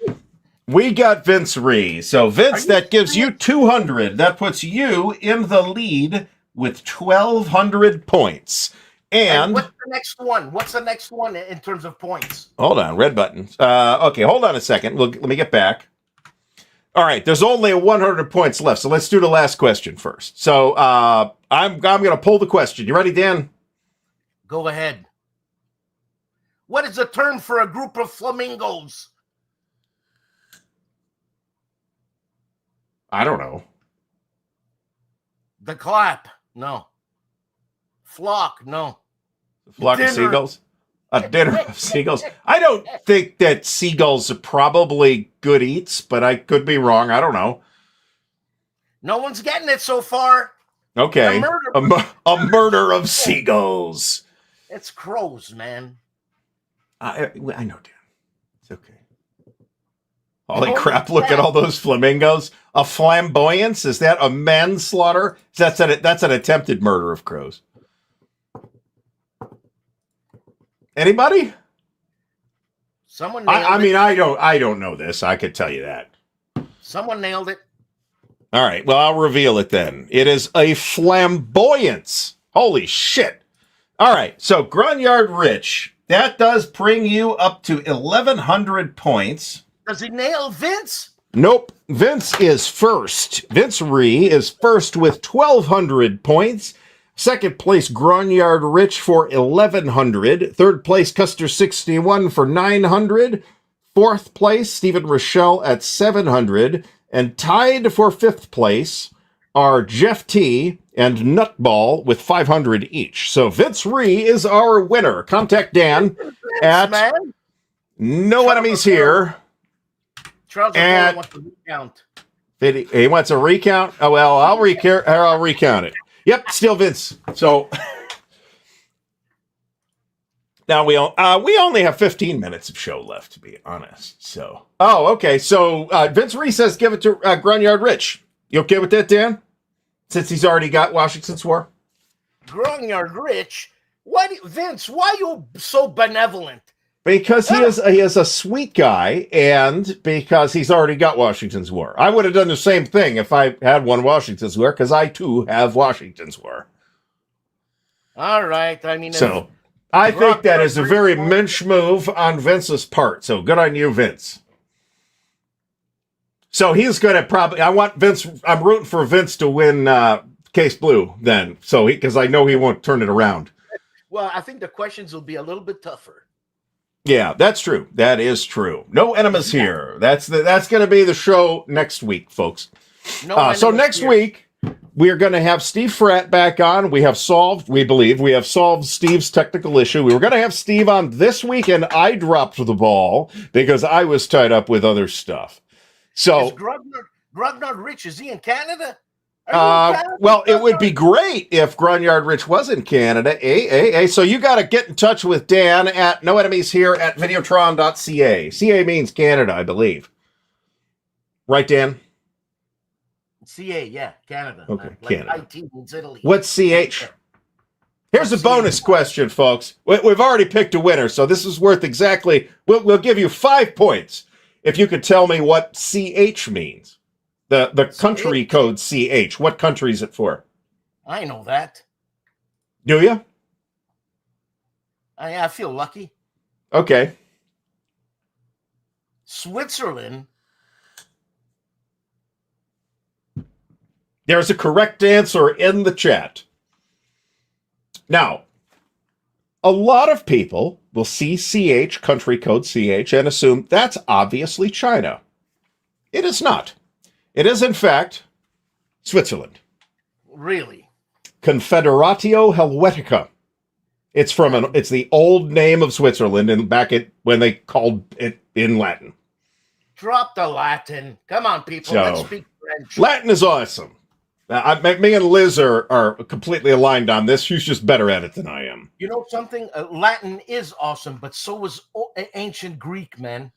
We got Vince Ree. So, Vince, that gives you 200. That puts you in the lead with 1,200 points. And what's the next one? What's the next one in terms of points? Hold on, red button. Okay, hold on a second. Let me get back. All right, there's only 100 points left, so let's do the last question first. So I'm going to pull the question. You ready, Dan? Go ahead. What is the term for a group of flamingos? I don't know. The clap. No. Flock. No. A flock of seagulls? A dinner of seagulls. I don't think that seagulls are probably good eats, but I could be wrong. I don't know. No one's getting it so far. Okay. A murder of seagulls. It's crows, man. I know, Dan. It's okay. Holy crap, look at all those flamingos. A flamboyance? Is that a manslaughter? That's an attempted murder of crows. Anybody? Someone nailed it. I mean, I don't know this. I could tell you that. Someone nailed it. All right. Well, I'll reveal it then. It is a flamboyance. Holy shit. All right. So, Grunyard Rich, that does bring you up to 1,100 points. Does he nail Vince? Nope. Vince is first. Vince Ree is first with 1,200 points. Second place, Grunyard Rich for 1,100. Third place, Custer 61 for 900. Fourth place, Stephen Rochelle at 700. And tied for fifth place are Jeff T and Nutball with 500 each. So Vince Ree is our winner. Contact Dan at No Enemies Here. Charles wants a recount. He wants a recount? Oh, well, I'll recount it. Yep, still Vince. So now we only have 15 minutes of show left, to be honest. So okay. So Vince Ree says give it to Grunyard Rich. You okay with that, Dan? Since he's already got Washington's War. Grunyard Rich, Vince? Why are you so benevolent? Because he is a sweet guy, and because he's already got Washington's War. I would have done the same thing if I had won Washington's War, because I too have Washington's War. All right. I mean, so I think that is a very mensch move on Vince's part. So good on you, Vince. So he's going to probably. I want Vince. I'm rooting for Vince to win Case Blue then. So because I know he won't turn it around. Well, I think the questions will be a little bit tougher. Yeah, that's true. That is true. No enemas here. That's going to be the show next week, folks. So next week we are going to have Steve Fratt back on. We believe we have solved Steve's technical issue. We were going to have Steve on this week, and I dropped the ball because I was tied up with other stuff. So is Grognard Rich, is he in Canada? Well, it would be great if Grunyard Rich was in Canada. So you got to get in touch with Dan at No Enemies Here at Videotron.ca. CA means Canada, I believe. Right, Dan? CA, yeah, Canada. Okay, like Canada. IT means Italy. What's CH? Here's a bonus question, folks. We've already picked a winner, so this is worth exactly. We'll give you 5 points if you could tell me what CH means. The country code CH. What country is it for? I know that. Do you? I feel lucky. Okay. Switzerland. There's a correct answer in the chat. Now, a lot of people will see CH, country code CH, and assume that's obviously China. It is not. It is, in fact, Switzerland. Really? Confederatio Helvetica. It's it's the old name of Switzerland, and when they called it in Latin. Drop the Latin. Come on, people. Let's speak French. Latin is awesome. Me and Liz are completely aligned on this. She's just better at it than I am. You know something? Latin is awesome, but so was ancient Greek, man.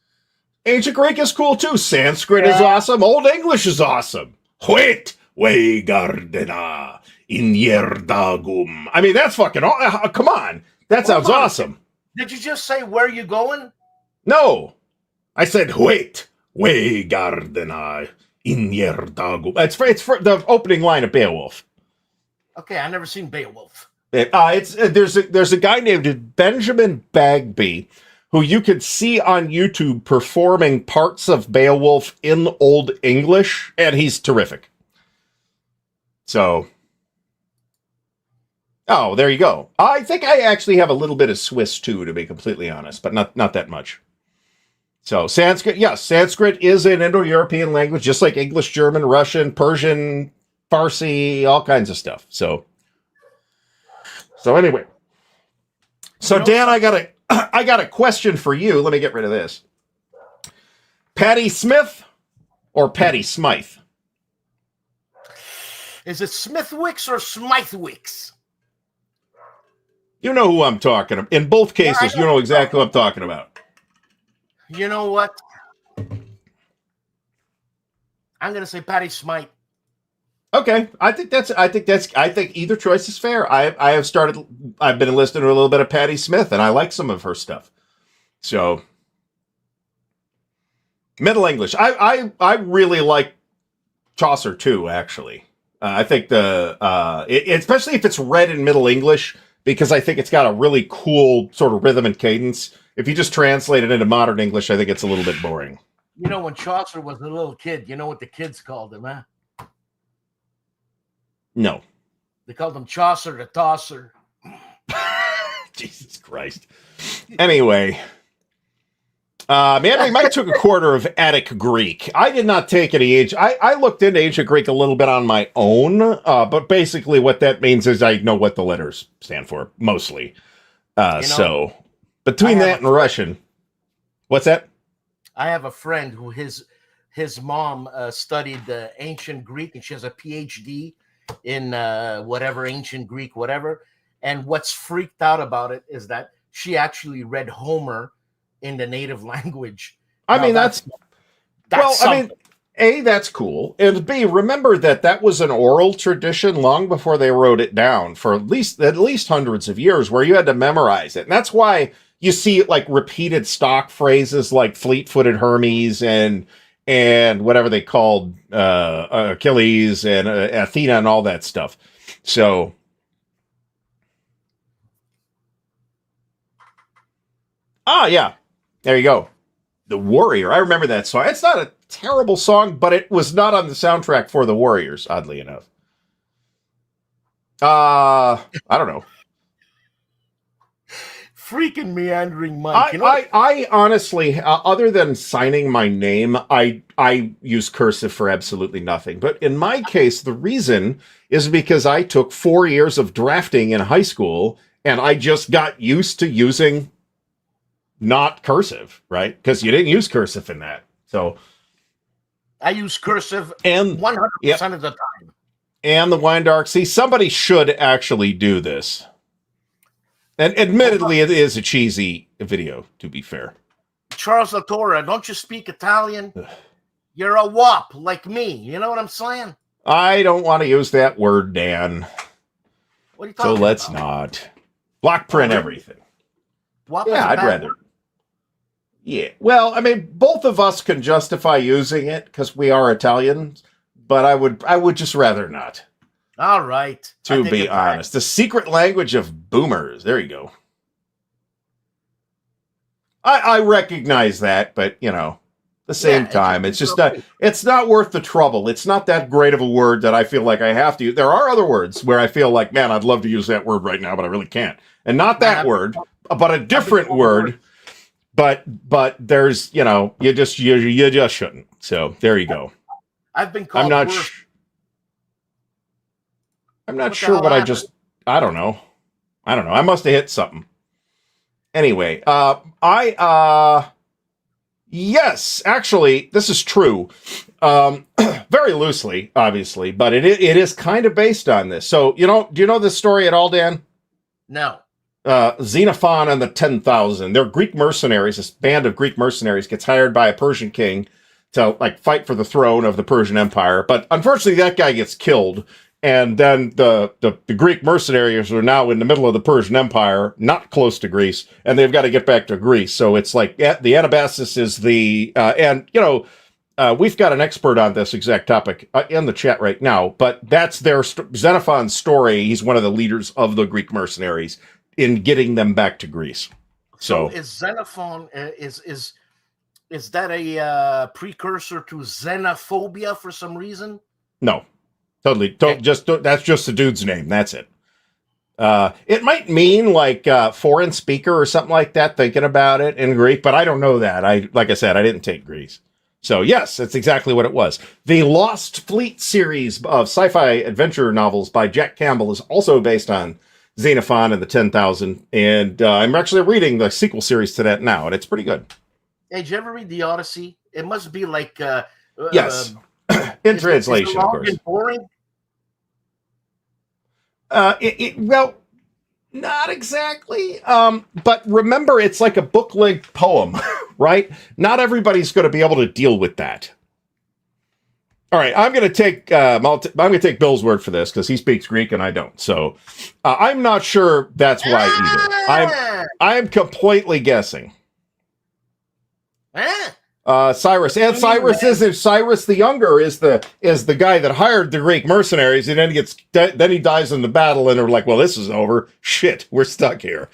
Ancient Greek is cool too. Sanskrit is awesome. Old English is awesome. Huit we gardena in yerdagum. I mean, that's fucking. Come on, that sounds awesome. Did you just say where are you going? No, I said huit we gardena in yerdagum. It's for the opening line of Beowulf. Okay, I never seen Beowulf. There's a guy named Benjamin Bagby, who you could see on YouTube performing parts of Beowulf in Old English, and he's terrific. So, there you go. I think I actually have a little bit of Swiss too, to be completely honest, but not that much. So, Sanskrit, yes, Sanskrit is an Indo-European language, just like English, German, Russian, Persian, Farsi, all kinds of stuff. So anyway. So, Dan, I got a question for you. Let me get rid of this. Patty Smith or Patty Smythe? Is it Smithwicks or Smythewicks? You know who I'm talking about. In both cases, you know exactly what I'm talking about. You know what? I'm going to say Patty Smythe. Okay, I think either choice is fair. I've been listening to a little bit of Patty Smith, and I like some of her stuff. So, Middle English. I really like Chaucer too. Actually, I think especially if it's read in Middle English, because I think it's got a really cool sort of rhythm and cadence. If you just translate it into modern English, I think it's a little bit boring. You know, when Chaucer was a little kid, you know what the kids called him, huh? No. They called him Chaucer the Tosser. Jesus Christ. Anyway. Man, we might took a quarter of Attic Greek. I did not take any age. I looked into ancient Greek a little bit on my own, but basically what that means is I know what the letters stand for, mostly. So, between that and Russian. What's that? I have a friend who his mom studied ancient Greek, and she has a PhD in whatever ancient Greek, whatever. And what's freaked out about it is that she actually read Homer in the native language. I mean, that's something. A, that's cool. And B, remember that was an oral tradition long before they wrote it down for at least hundreds of years, where you had to memorize it. And that's why you see like repeated stock phrases like fleet-footed Hermes and whatever they called Achilles and Athena and all that stuff. So, yeah, there you go. The Warrior. I remember that song. It's not terrible song, but it was not on the soundtrack for The Warriors, oddly enough. I don't know. Freaking meandering Mike. I honestly, other than signing my name, I use cursive for absolutely nothing. But in my case, the reason is because I took 4 years of drafting in high school, and I just got used to using not cursive, right? Because you didn't use cursive in that. So I use cursive and 100% of the time. And the Wine Dark. See, somebody should actually do this. And admittedly, it is a cheesy video, to be fair. Charles Latorre, don't you speak Italian? You're a wop like me. You know what I'm saying? I don't want to use that word, Dan. What are you talking about? So let's not. Block print everything. Yeah, I'd rather. Yeah. Well, I mean, both of us can justify using it because we are Italians, but I would just rather not. All right. To be honest, the secret language of boomers. There you go. I recognize that, but the same time, it's just not. It's not worth the trouble. It's not that great of a word that I feel like I have to. There are other words where I feel like, man, I'd love to use that word right now, but I really can't. And not that word, but a different word. But there's you just shouldn't. So there you go. I've been called. I'm not sure what I don't know. I must have hit something. Anyway, yes, actually, this is true. Very loosely, obviously, but it is kind of based on this. So, do you know this story at all, Dan? No. Xenophon and the 10,000. They're Greek mercenaries. This band of Greek mercenaries gets hired by a Persian king to fight for the throne of the Persian Empire. But unfortunately, that guy gets killed. And then the Greek mercenaries are now in the middle of the Persian Empire, not close to Greece, and they've got to get back to Greece. So it's like the Anabasis is the we've got an expert on this exact topic in the chat right now. But that's their Xenophon's story. He's one of the leaders of the Greek mercenaries in getting them back to Greece. So is Xenophon is that a precursor to xenophobia for some reason? No. Totally. That's just the dude's name. That's it. It might mean foreign speaker or something like that, thinking about it in Greek, but I don't know that. Like I said, I didn't take Greece. So yes, that's exactly what it was. The Lost Fleet series of sci-fi adventure novels by Jack Campbell is also based on Xenophon and the 10,000. And I'm actually reading the sequel series to that now, and it's pretty good. Hey, did you ever read the Odyssey? It must be like... yes. In translation, of course. Boring? Well, not exactly. But remember, it's like a book-length poem, right? Not everybody's going to be able to deal with that. All right, I'm going to take Bill's word for this because he speaks Greek and I don't. So I'm not sure that's why either. I'm completely guessing. Cyrus Cyrus the Younger is the guy that hired the Greek mercenaries, and then he dies in the battle, and they're like, well, this is over. Shit, we're stuck here.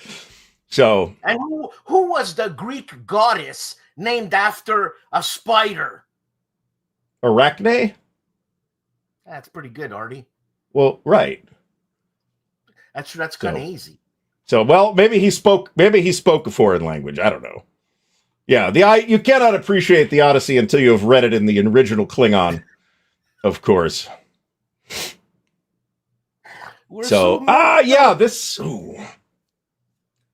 So, and who was the Greek goddess named after a spider? Arachne? That's pretty good, Ardy. Well, right. That's kind of easy. So, well, maybe he spoke a foreign language. I don't know. Yeah, you cannot appreciate the Odyssey until you have read it in the original Klingon, of course.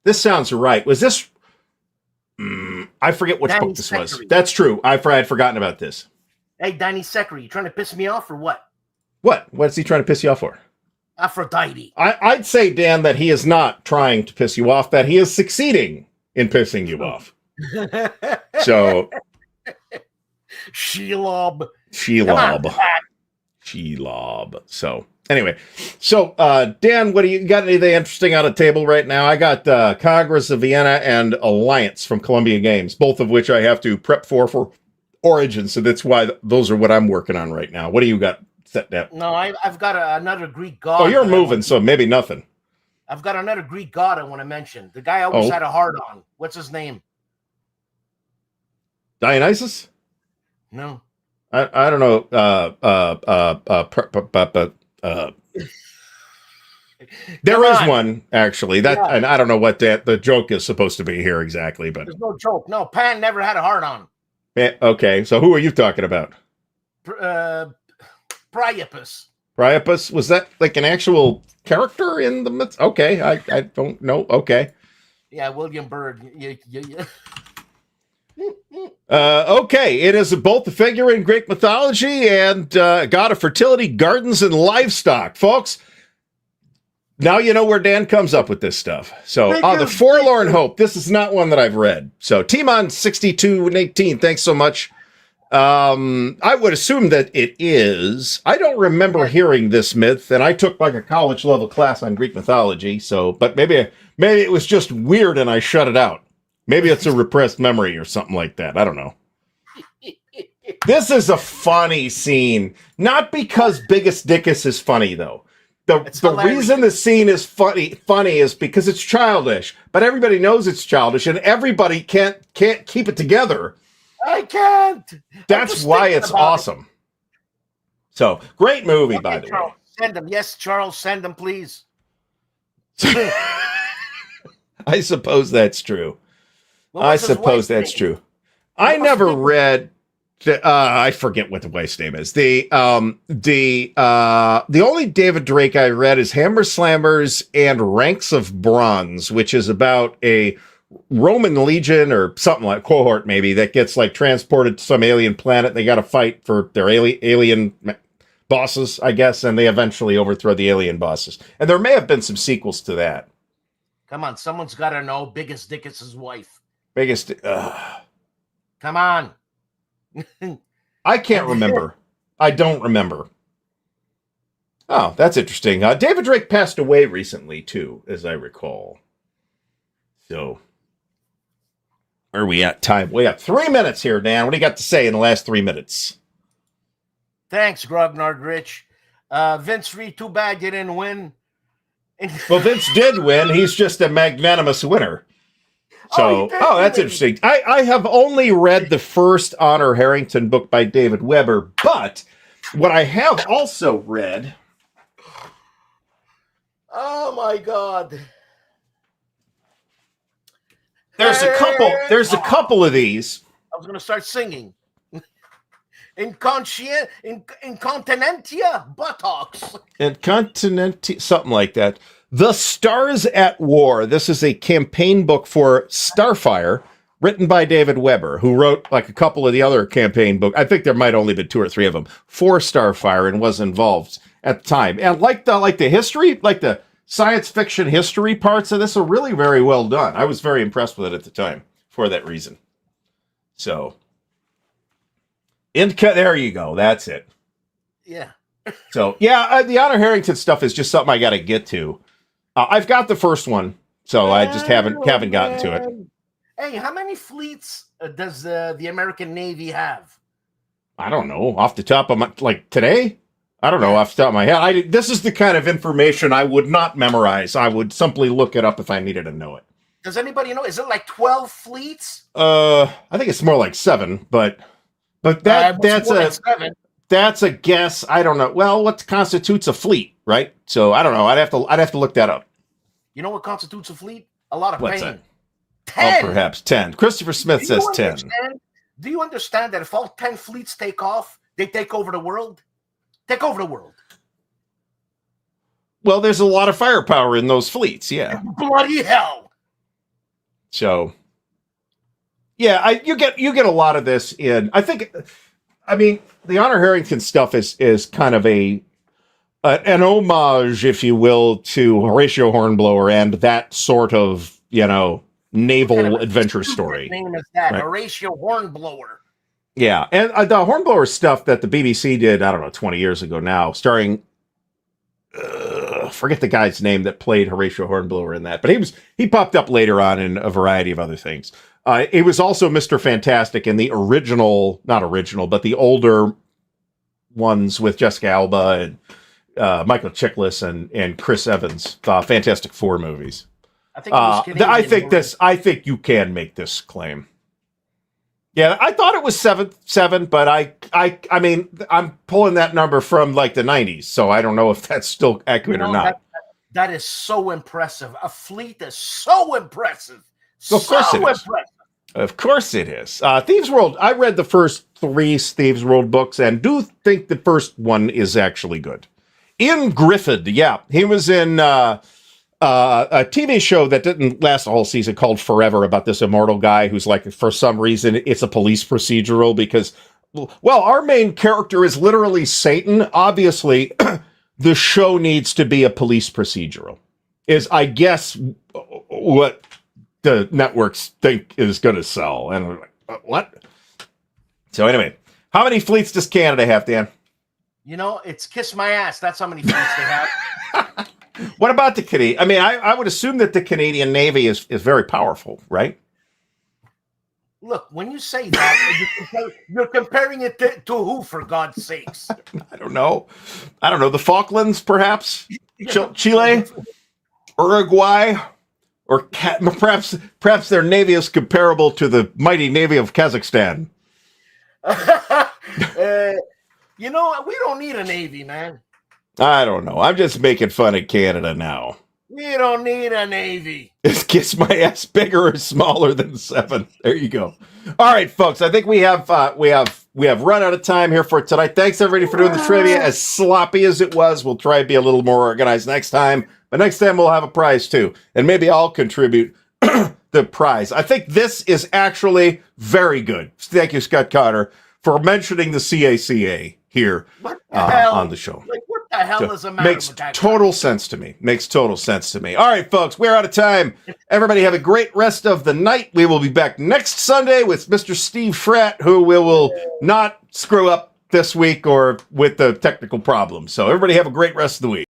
This sounds right. Was this? I forget which book this was. That's true. I had forgotten about this. Hey, Danny Secretary, you trying to piss me off or what? What? What's he trying to piss you off for? Aphrodite. I'd say, Dan, that he is not trying to piss you off, that he is succeeding in pissing you off. So Shelob. So anyway, Dan, what do you got? Anything interesting on the table right now? I got Congress of Vienna and Alliance from Columbia Games, both of which I have to prep for Origin. So that's why those are what I'm working on right now. What do you got set down? No, I've got another Greek god. Oh, you're moving, so maybe nothing. I've got another Greek god I want to mention. The guy I always had a heart on. What's his name? Dionysus? No. I don't know. There is one actually and I don't know what the joke is supposed to be here exactly, but there's no joke. No, Pan never had a heart on. Yeah, okay, so who are you talking about? Priapus. Priapus, was that like an actual character in the myth? Okay, I don't know. Okay. Yeah, William Byrd. Okay, it is both a figure in Greek mythology and god of fertility, gardens, and livestock, folks. Now you know where Dan comes up with this stuff. So, the Forlorn Hope. This is not one that I've read. So, Timon 62 and 18. Thanks so much. I would assume that it is. I don't remember hearing this myth, and I took like a college level class on Greek mythology. So, but maybe it was just weird and I shut it out. Maybe it's a repressed memory or something like that. I don't know. This is a funny scene, not because Biggest Dickus is funny though. The reason the scene is funny is because it's childish, but everybody knows it's childish, and everybody can't keep it together. I can't. That's why it's awesome. So great movie, by the Charles, way. Send them, yes, Charles. Send them, please. I suppose that's true. I suppose that's true. I never read. I forget what the wife's name is. The only David Drake I read is Hammer Slammers and Ranks of Bronze, which is about a Roman legion or something like cohort maybe that gets like transported to some alien planet. They got to fight for their alien bosses, I guess, and they eventually overthrow the alien bosses. And there may have been some sequels to that. Come on, someone's got to know Biggest Dickus' wife. Come on. I can't remember. I don't remember. Oh, that's interesting. David Drake passed away recently, too, as I recall. So, where are we at time? We got 3 minutes here, Dan. What do you got to say in the last 3 minutes? Thanks, Grognard Rich. Vince Reed, too bad you didn't win. Well, Vince did win. He's just a magnanimous winner. So, that's interesting. I have only read the first Honor Harrington book by David Weber, but what I have also read. Oh my God! There's a couple of these. I was going to start singing. Incontinentia buttocks. Incontinentia, something like that. The Stars at War. This is a campaign book for Starfire, written by David Weber, who wrote like a couple of the other campaign books. I think there might only been 2 or 3 of them for Starfire, and was involved at the time. And like the history, like the science fiction history parts of this are really very well done. I was very impressed with it at the time for that reason. So, there you go. That's it. Yeah. So, yeah, the Honor Harrington stuff is just something I got to get to. I've got the first one, so I just haven't gotten to it. Hey, how many fleets does the American Navy have? I don't know. Off the top of my, like today? I don't know off the top of my head. This is the kind of information I would not memorize. I would simply look it up if I needed to know it. Does anybody know? Is it like 12 fleets? I think it's more like 7, but that's a guess. I don't know. Well, what constitutes a fleet, right? So I don't know. I'd have to look that up. You know what constitutes a fleet? A lot of What's pain. That? 10. Oh, perhaps 10. Christopher Smith says 10. Do you understand that if all 10 fleets take off, they take over the world? Take over the world. Well, there's a lot of firepower in those fleets, yeah. Bloody hell. So, yeah, you get a lot of this in. I mean, the Honor Harrington stuff is kind of an homage, if you will, to Horatio Hornblower and that sort of, naval adventure story. What name is that? Right? Horatio Hornblower. Yeah, and the Hornblower stuff that the BBC did, I don't know, 20 years ago now, starring, forget the guy's name that played Horatio Hornblower in that, but he popped up later on in a variety of other things. It was also Mr. Fantastic in the not original, but the older ones with Jessica Alba and Michael Chiklis and Chris Evans, Fantastic Four movies. I think you can make this claim. Yeah, I thought it was seven, but I mean, I'm pulling that number from like the 90s, so I don't know if that's still accurate or not. That is so impressive. A fleet is so impressive. Of course it is. Of course it is. Thieves World, I read the first 3 Thieves World books and do think the first one is actually good. Ian Griffith, yeah, he was in a TV show that didn't last a whole season called Forever about this immortal guy who's like, for some reason, it's a police procedural because, well, our main character is literally Satan. Obviously, the show needs to be a police procedural, is, I guess, what the networks think is going to sell. And we're like, what? So anyway, how many fleets does Canada have, Dan? You know, it's kiss my ass. That's how many fleets they have. What about the Canadian? I mean, I would assume that the Canadian Navy is very powerful, right? Look, when you say that, you're comparing it to who, for God's sakes? I don't know. The Falklands, perhaps? Chile? Uruguay? Or perhaps their navy is comparable to the mighty navy of Kazakhstan. You know, we don't need a navy, man. I don't know. I'm just making fun of Canada now. We don't need a navy. Is kiss my ass bigger or smaller than 7? There you go. All right, folks. I think we have run out of time here for tonight. Thanks everybody for doing the trivia. As sloppy as it was, we'll try to be a little more organized next time. But next time we'll have a prize too, and maybe I'll contribute the prize. I think this is actually very good. Thank you, Scott Cotter, for mentioning the CACA here on the show. Like, what the hell is the matter with that? Makes total sense to me. Makes total sense to me. All right, folks, we're out of time. Everybody have a great rest of the night. We will be back next Sunday with Mr. Steve Fratt, who we will not screw up this week or with the technical problems. So everybody have a great rest of the week.